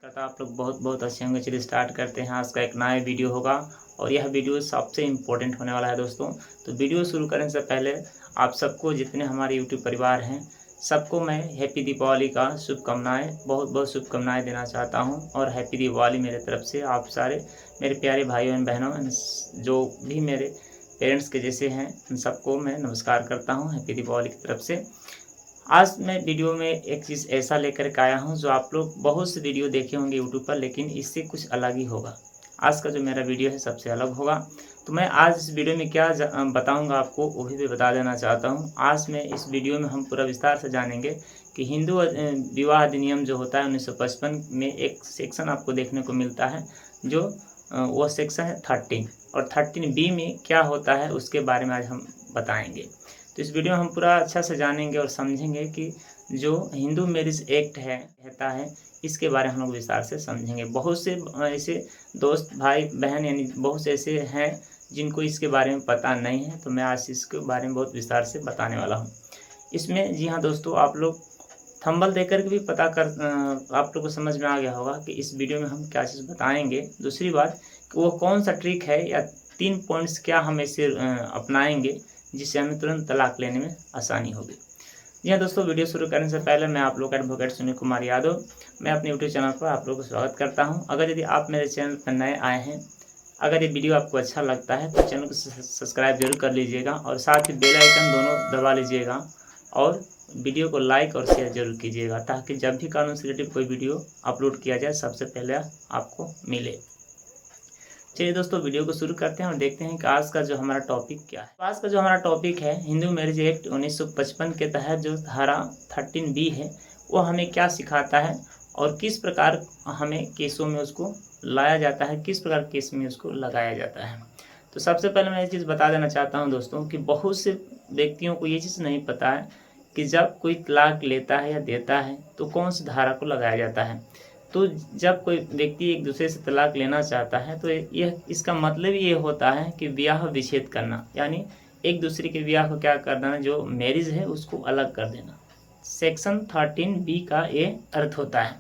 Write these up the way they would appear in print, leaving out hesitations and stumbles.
करता आप लोग बहुत बहुत अच्छे होंगे। चलिए स्टार्ट करते हैं। आज का एक नया वीडियो होगा और यह वीडियो सबसे इम्पोर्टेंट होने वाला है दोस्तों। तो वीडियो शुरू करने से पहले आप सबको, जितने हमारे यूट्यूब परिवार हैं, सबको मैं हैप्पी दीपावली का शुभकामनाएं, बहुत बहुत शुभकामनाएं देना चाहता हूं। और हैप्पी दीपावली मेरे तरफ से आप सारे मेरे प्यारे भाइयों एवं बहनों, जो भी मेरे पेरेंट्स के जैसे हैं, उन सबको मैं नमस्कार करता हूं हैप्पी दीपावली की तरफ से। आज मैं वीडियो में एक चीज़ ऐसा लेकर के आया हूँ जो आप लोग बहुत से वीडियो देखे होंगे यूट्यूब पर, लेकिन इससे कुछ अलग ही होगा। आज का जो मेरा वीडियो है सबसे अलग होगा। तो मैं आज इस वीडियो में क्या बताऊंगा आपको, वो भी बता देना चाहता हूँ। आज मैं इस वीडियो में हम पूरा विस्तार से जानेंगे कि हिंदू विवाह अधिनियम जो होता है 1955 में एक सेक्शन आपको देखने को मिलता है, जो वो सेक्शन है 13, और 13B में क्या होता है उसके बारे में आज हम बताएंगे। तो इस वीडियो में हम पूरा अच्छा से जानेंगे और समझेंगे कि जो हिंदू मैरिज एक्ट है कहता है, इसके बारे में हम लोग विस्तार से समझेंगे। बहुत से ऐसे दोस्त भाई बहन, यानी बहुत से ऐसे हैं जिनको इसके बारे में पता नहीं है, तो मैं आज इसके बारे में बहुत विस्तार से बताने वाला हूँ इसमें। जी हाँ दोस्तों, आप लोग थंबनेल देखकर के भी पता कर आप लोग को समझ में आ गया होगा कि इस वीडियो में हम क्या चीज़ बताएंगे। दूसरी बात कि वो कौन सा ट्रिक है या 3 पॉइंट्स क्या हम ऐसे अपनाएंगे जिससे हमें तुरंत तलाक लेने में आसानी होगी। जी हाँ दोस्तों, वीडियो शुरू करने से पहले मैं आप लोग का एडवोकेट सुनील कुमार यादव, मैं अपने यूट्यूब चैनल पर आप लोगों को स्वागत करता हूं। अगर यदि आप मेरे चैनल पर नए आए हैं, अगर ये वीडियो आपको अच्छा लगता है तो चैनल को सब्सक्राइब जरूर कर लीजिएगा और साथ ही बेल आइकन दोनों दबा लीजिएगा और वीडियो को लाइक और शेयर जरूर कीजिएगा, ताकि जब भी कानून से रिलेटेड कोई वीडियो अपलोड किया जाए सबसे पहले आपको मिले। चलिए दोस्तों, वीडियो को शुरू करते हैं और देखते हैं कि आज का जो हमारा टॉपिक क्या है। आज का जो हमारा टॉपिक है, हिंदू मैरिज एक्ट 1955 के तहत जो धारा 13B है, वो हमें क्या सिखाता है और किस प्रकार हमें केसों में उसको लाया जाता है, किस प्रकार केस में उसको लगाया जाता है। तो सबसे पहले मैं ये चीज़ बता देना चाहता हूँ दोस्तों कि बहुत से व्यक्तियों को ये चीज़ नहीं पता है कि जब कोई तलाक लेता है या देता है तो कौन सी धारा को लगाया जाता है। तो जब कोई व्यक्ति एक दूसरे से तलाक लेना चाहता है तो यह इसका मतलब ये होता है कि ब्याह विच्छेद करना, यानी एक दूसरे के ब्याह को क्या कर देना, जो मैरिज है उसको अलग कर देना। सेक्शन 13B का ये अर्थ होता है।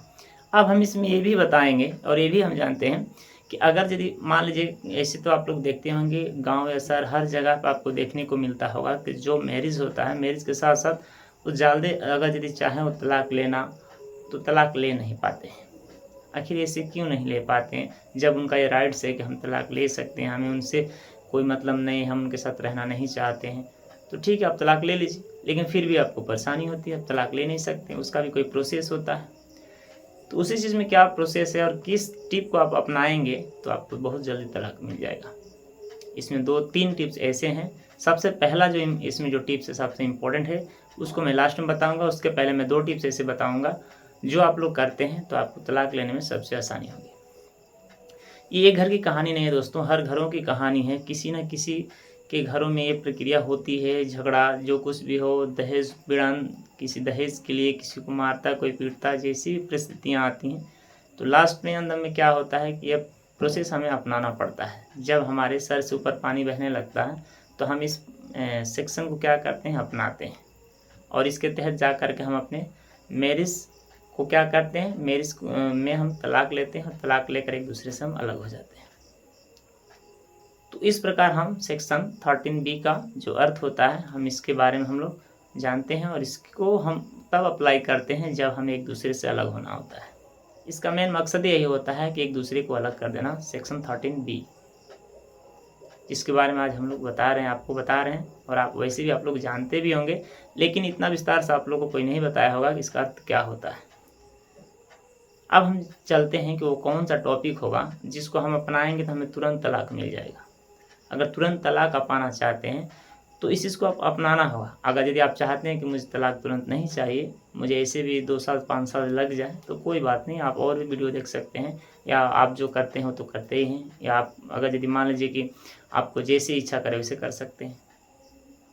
अब हम इसमें ये भी बताएंगे और ये भी हम जानते हैं कि अगर यदि मान लीजिए, ऐसे तो आप लोग देखते होंगे गांव या शहर हर जगह पर आपको देखने को मिलता होगा कि जो मैरिज होता है, मैरिज के साथ साथ वो जल्दी अगर यदि चाहें वो तलाक लेना तो तलाक ले नहीं पाते हैं। आखिर ऐसे क्यों नहीं ले पाते हैं, जब उनका ये राइट्स है कि हम तलाक ले सकते हैं, हमें उनसे कोई मतलब नहीं, हम उनके साथ रहना नहीं चाहते हैं, तो ठीक है आप तलाक ले लीजिए। लेकिन फिर भी आपको परेशानी होती है, आप तलाक ले नहीं सकते, उसका भी कोई प्रोसेस होता है। तो उसी चीज़ में क्या प्रोसेस है और किस टिप को आप अपनाएंगे तो आपको बहुत जल्दी तलाक मिल जाएगा। इसमें 2-3 टिप्स ऐसे हैं। सबसे पहला जो इसमें जो टिप्स है सबसे इम्पोर्टेंट है, उसको मैं लास्ट में बताऊंगा। उसके पहले मैं 2 टिप्स ऐसे बताऊंगा जो आप लोग करते हैं तो आपको तलाक लेने में सबसे आसानी होगी। ये एक घर की कहानी नहीं है दोस्तों, हर घरों की कहानी है। किसी न किसी के घरों में ये प्रक्रिया होती है, झगड़ा जो कुछ भी हो, दहेज पीड़न, किसी दहेज के लिए किसी को मारता कोई पीटता, जैसी भी परिस्थितियाँ आती हैं तो लास्ट में अंदर में क्या होता है कि यह प्रोसेस हमें अपनाना पड़ता है। जब हमारे सर से ऊपर पानी बहने लगता है तो हम इस सेक्शन को क्या करते हैं, अपनाते हैं, और इसके तहत जा कर के हम अपने मैरिज को क्या करते हैं, मैरिज में हम तलाक लेते हैं और तलाक लेकर एक दूसरे से हम अलग हो जाते हैं। तो इस प्रकार हम सेक्शन 13B का जो अर्थ होता है, हम इसके बारे में हम लोग जानते हैं और इसको हम तब अप्लाई करते हैं जब हमें एक दूसरे से अलग होना होता है। इसका मेन मकसद यही होता है कि एक दूसरे को अलग कर देना, सेक्शन 13B, जिसके बारे में आज हम लोग बता रहे हैं, आपको बता रहे हैं, और आप वैसे भी आप लोग जानते भी होंगे, लेकिन इतना विस्तार से आप लोगों को कोई नहीं बताया होगा कि इसका अर्थ क्या होता है। अब हम चलते हैं कि वो कौन सा टॉपिक होगा जिसको हम अपनाएंगे तो हमें तुरंत तलाक मिल जाएगा। अगर तुरंत तलाक पाना चाहते हैं तो इस चीज़ को आप अपनाना होगा। अगर यदि आप चाहते हैं कि मुझे तलाक तुरंत नहीं चाहिए, मुझे ऐसे भी 2 साल 5 साल लग जाए, तो कोई बात नहीं, आप और भी वीडियो देख सकते हैं, या आप जो करते हो तो करते ही हैं, या आप अगर यदि मान लीजिए कि आपको जैसे इच्छा करे वैसे कर सकते हैं।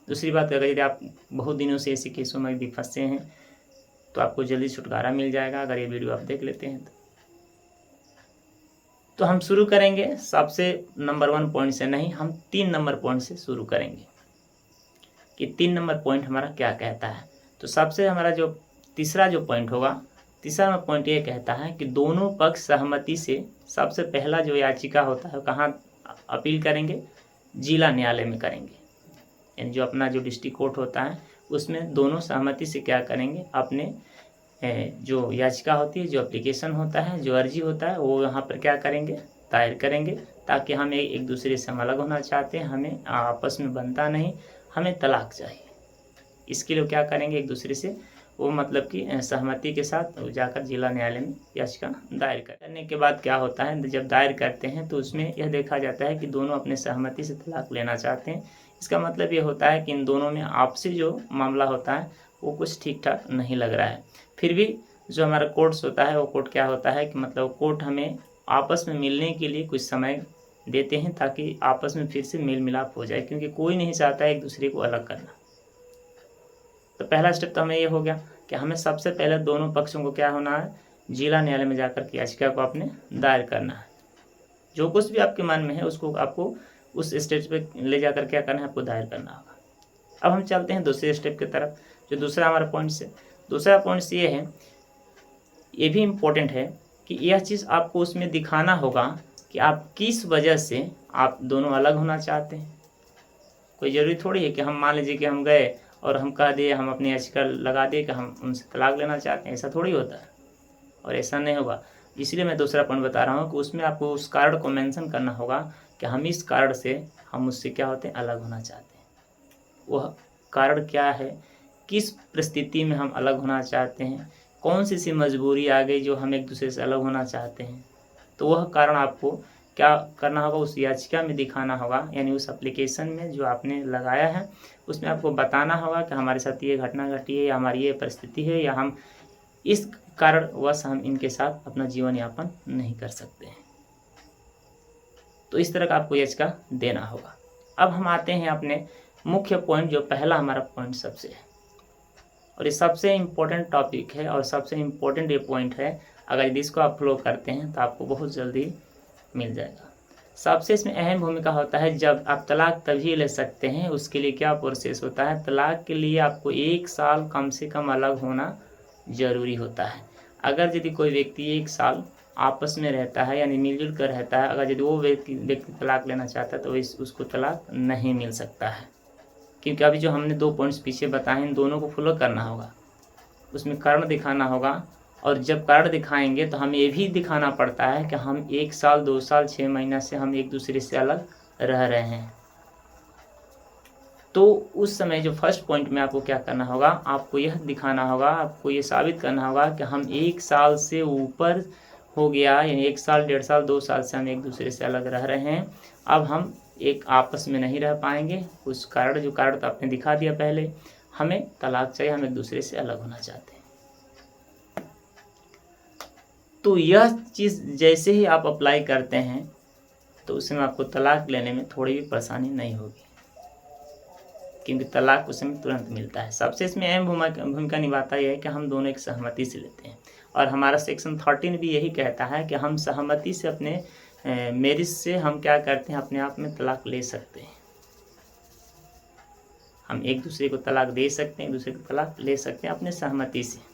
दूसरी बात, अगर यदि आप बहुत दिनों से ऐसे केसों में यदि फंसे हैं तो आपको जल्दी छुटकारा मिल जाएगा अगर ये वीडियो आप देख लेते हैं तो हम शुरू करेंगे सबसे नंबर 1 पॉइंट से नहीं, हम 3 नंबर पॉइंट से शुरू करेंगे कि 3 नंबर पॉइंट हमारा क्या कहता है। तो सबसे हमारा जो तीसरा जो पॉइंट होगा तीसरा पॉइंट ये कहता है कि दोनों पक्ष सहमति से सबसे पहला जो याचिका होता है कहाँ अपील करेंगे, जिला न्यायालय में करेंगे। यानी जो अपना जो डिस्ट्रिक्ट कोर्ट होता है उसमें दोनों सहमति से क्या करेंगे, अपने जो याचिका होती है, जो एप्लीकेशन होता है, जो अर्जी होता है, वो यहाँ पर क्या करेंगे, दायर करेंगे, ताकि हम एक दूसरे से हम अलग होना चाहते हैं, हमें आपस में बनता नहीं, हमें तलाक चाहिए। इसके लिए क्या करेंगे, एक दूसरे से वो मतलब कि सहमति के साथ जाकर जिला न्यायालय में याचिका दायर करने के बाद क्या होता है, जब दायर करते हैं तो उसमें यह देखा जाता है कि दोनों अपने सहमति से तलाक लेना चाहते हैं। इसका मतलब ये होता है कि इन दोनों में आपसी जो मामला होता है वो कुछ ठीक ठाक नहीं लग रहा है। फिर भी जो हमारा कोर्ट्स होता है वो कोर्ट क्या होता है कि मतलब कोर्ट हमें आपस में मिलने के लिए कुछ समय देते हैं ताकि आपस में फिर से मेल मिलाप हो जाए, क्योंकि कोई नहीं चाहता है एक दूसरे को अलग करना। तो पहला स्टेप तो हमें ये हो गया कि हमें सबसे पहले दोनों पक्षों को क्या होना है, जिला न्यायालय में जाकर के याचिका को आपने दायर करना है। जो कुछ भी आपके मन में है उसको आपको उस स्टेज पे ले जाकर क्या करना है, आपको दायर करना होगा। अब हम चलते हैं दूसरे स्टेप की तरफ, जो दूसरा हमारा पॉइंट्स है। दूसरा पॉइंट्स ये है, ये भी इम्पोर्टेंट है कि यह चीज़ आपको उसमें दिखाना होगा कि आप किस वजह से आप दोनों अलग होना चाहते हैं। कोई ज़रूरी थोड़ी है कि हम मान लीजिए कि हम गए और हम कह दिए, हम अपनी याचिका लगा दिए कि हम उनसे तलाक लेना चाहते हैं, ऐसा थोड़ी होता है और ऐसा नहीं होगा। इसलिए मैं दूसरा पॉइंट बता रहा हूँ कि उसमें आपको उस कारण को मेंशन करना होगा कि हम इस कारण से हम उससे क्या होते हैं, अलग होना चाहते हैं। वह कारण क्या है, किस परिस्थिति में हम अलग होना चाहते हैं, कौन सी सी मजबूरी आ गई जो हम एक दूसरे से अलग होना चाहते हैं। तो वह कारण आपको क्या करना होगा, उस याचिका में दिखाना होगा, यानी उस एप्लीकेशन में जो आपने लगाया है उसमें आपको बताना होगा कि हमारे साथ ये घटना घटी है या हमारी ये परिस्थिति है या हम इस कारणवश हम इनके साथ अपना जीवन यापन नहीं कर सकते हैं। तो इस तरह का आपको याचिका देना होगा। अब हम आते हैं अपने मुख्य पॉइंट, जो पहला हमारा पॉइंट सबसे है और ये सबसे इम्पोर्टेंट टॉपिक है और सबसे इम्पोर्टेंट ये पॉइंट है। अगर इसको आप फॉलो करते हैं तो आपको बहुत जल्दी मिल जाएगा। सबसे इसमें अहम भूमिका होता है, जब आप तलाक तभी ले सकते हैं उसके लिए क्या प्रोसेस होता है। तलाक के लिए आपको 1 साल कम से कम अलग होना ज़रूरी होता है। अगर यदि कोई व्यक्ति 1 साल आपस में रहता है यानी मिलजुल कर रहता है, अगर यदि वो व्यक्ति तलाक लेना चाहता है तो उसको तलाक नहीं मिल सकता है, क्योंकि अभी जो हमने 2 पॉइंट्स पीछे बताए इन दोनों को फॉलो करना होगा, उसमें कारण दिखाना होगा। और जब कारण दिखाएंगे तो हमें ये भी दिखाना पड़ता है कि हम 1 साल 2 साल 6 महीना से हम एक दूसरे से अलग रह रहे हैं। तो उस समय जो फर्स्ट पॉइंट में आपको क्या करना होगा, आपको यह दिखाना होगा, आपको ये साबित करना होगा कि हम 1 साल से ऊपर हो गया, यानी 1 साल 1.5 साल 2 साल से हम एक दूसरे से अलग रह रहे हैं, अब हम एक आपस में नहीं रह पाएंगे। उस कारण, जो कारण तो आपने दिखा दिया पहले, हमें तलाक चाहिए, हम एक दूसरे से अलग होना चाहते हैं। तो यह चीज़ जैसे ही आप अप्लाई करते हैं तो उसमें आपको तलाक लेने में थोड़ी भी परेशानी नहीं होगी, क्योंकि तलाक उसमें तुरंत मिलता है। सबसे इसमें अहम भूमिका निभाता यह है कि हम दोनों एक सहमति से लेते हैं, और हमारा सेक्शन 13 भी यही कहता है कि हम सहमति से अपने मैरिज से हम क्या करते हैं, अपने आप में तलाक ले सकते हैं। हम एक दूसरे को तलाक दे सकते हैं, एक दूसरे को तलाक ले सकते हैं अपने सहमति से।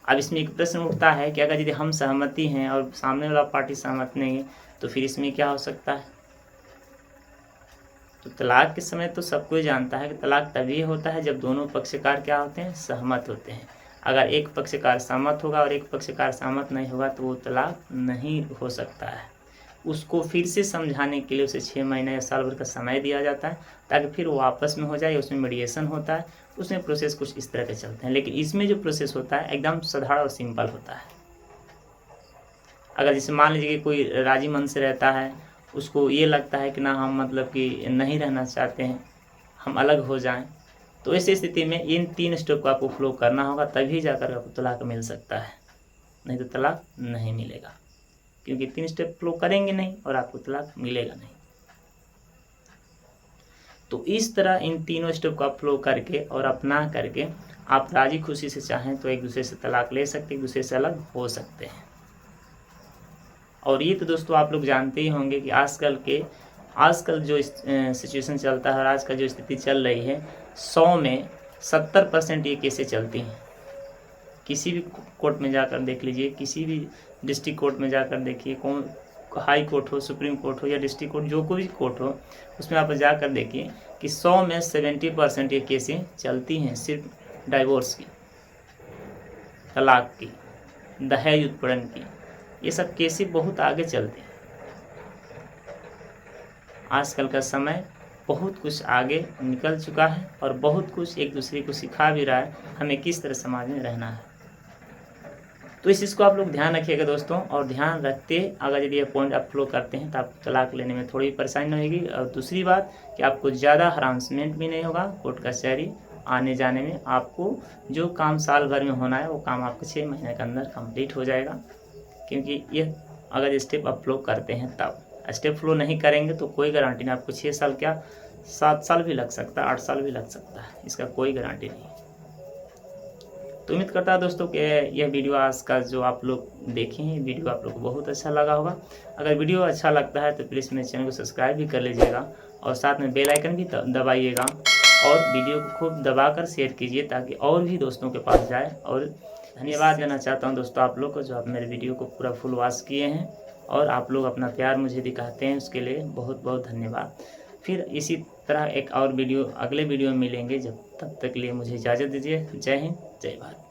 अब इसमें एक प्रश्न उठता है कि अगर यदि हम सहमति हैं और सामने वाला पार्टी सहमत नहीं है तो फिर इसमें क्या हो सकता है। तो तलाक के समय तो सब कोई जानता है कि तलाक तभी होता है जब दोनों पक्षकार क्या होते हैं, सहमत होते हैं। अगर एक पक्षकार सहमत होगा और एक पक्षकार सहमत नहीं होगा तो वो तलाक नहीं हो सकता है। उसको फिर से समझाने के लिए उसे 6 महीने या साल भर का समय दिया जाता है ताकि फिर वो आपस में हो जाए। उसमें मीडिएशन होता है, उसमें प्रोसेस कुछ इस तरह के चलते हैं। लेकिन इसमें जो प्रोसेस होता है एकदम साधारण और सिंपल होता है। अगर जैसे मान लीजिए कि कोई राजी मन से रहता है, उसको ये लगता है कि ना हम मतलब कि नहीं रहना चाहते हैं, हम अलग हो जाएं, तो ऐसी स्थिति में इन 3 स्टेप को आपको फॉलो करना होगा, तभी जाकर आपको तलाक मिल सकता है, नहीं तो तलाक नहीं मिलेगा। क्योंकि 3 स्टेप फॉलो करेंगे नहीं और आपको तलाक मिलेगा नहीं। तो इस तरह इन तीनों स्टेप को आप फॉलो करके और अपना करके आप राजी खुशी से चाहें तो एक दूसरे से तलाक ले सकते, एक दूसरे से अलग हो सकते हैं। और ये तो दोस्तों आप लोग जानते ही होंगे कि आजकल जो सिचुएशन चलता है और आज का जो स्थिति चल रही है, 100 में 70% ये केसें चलती हैं किसी भी कोर्ट में जाकर देख लीजिए, किसी भी डिस्ट्रिक्ट कोर्ट में जाकर देखिए, कौन हाई कोर्ट हो, सुप्रीम कोर्ट हो या डिस्ट्रिक्ट कोर्ट, जो कोई भी कोर्ट हो, उसमें आप जाकर देखिए कि 100 में 70% ये केसें चलती हैं सिर्फ डाइवोर्स की, तलाक की, दहेज उत्पीड़न की। ये सब केसें बहुत आगे चलते हैं। आजकल का समय बहुत कुछ आगे निकल चुका है और बहुत कुछ एक दूसरे को सिखा भी रहा है हमें किस तरह समाज में रहना है। तो इस चीज़ को आप लोग ध्यान रखिएगा दोस्तों, और ध्यान रखते अगर यदि ये पॉइंट आप फॉलो करते हैं तो आपको तलाक लेने में थोड़ी परेशानी नहीं होगी। और दूसरी बात कि आपको ज़्यादा हरासमेंट भी नहीं होगा कोर्ट कचहरी आने जाने में। आपको जो काम साल भर में होना है वो काम आपको 6 महीने के अंदर कंप्लीट हो जाएगा, क्योंकि ये अगर स्टेप आप फॉलो करते हैं तब। स्टेप फॉलो नहीं करेंगे तो कोई गारंटी नहीं, आपको 6 साल क्या 7 साल भी लग सकता है, 8 साल भी लग सकता है, इसका कोई गारंटी नहीं। तो उम्मीद करता है दोस्तों कि यह वीडियो आज का जो आप लोग देखे हैं वीडियो आप लोग को बहुत अच्छा लगा होगा। अगर वीडियो अच्छा लगता है तो प्लीज़ मेरे चैनल को सब्सक्राइब भी कर लीजिएगा और साथ में बेल आइकन भी दबाइएगा और वीडियो को खूब दबाकर शेयर कीजिए ताकि और भी दोस्तों के पास जाए। और धन्यवाद देना चाहता हूं दोस्तों आप लोग को, जो आप मेरे वीडियो को पूरा फुल वॉच किए हैं और आप लोग अपना प्यार मुझे दिखाते हैं, उसके लिए बहुत बहुत धन्यवाद। फिर इसी तरह एक और वीडियो अगले वीडियो में मिलेंगे, जब तब तक के लिए मुझे इजाज़त दीजिए। जय हिंद, जय भारत।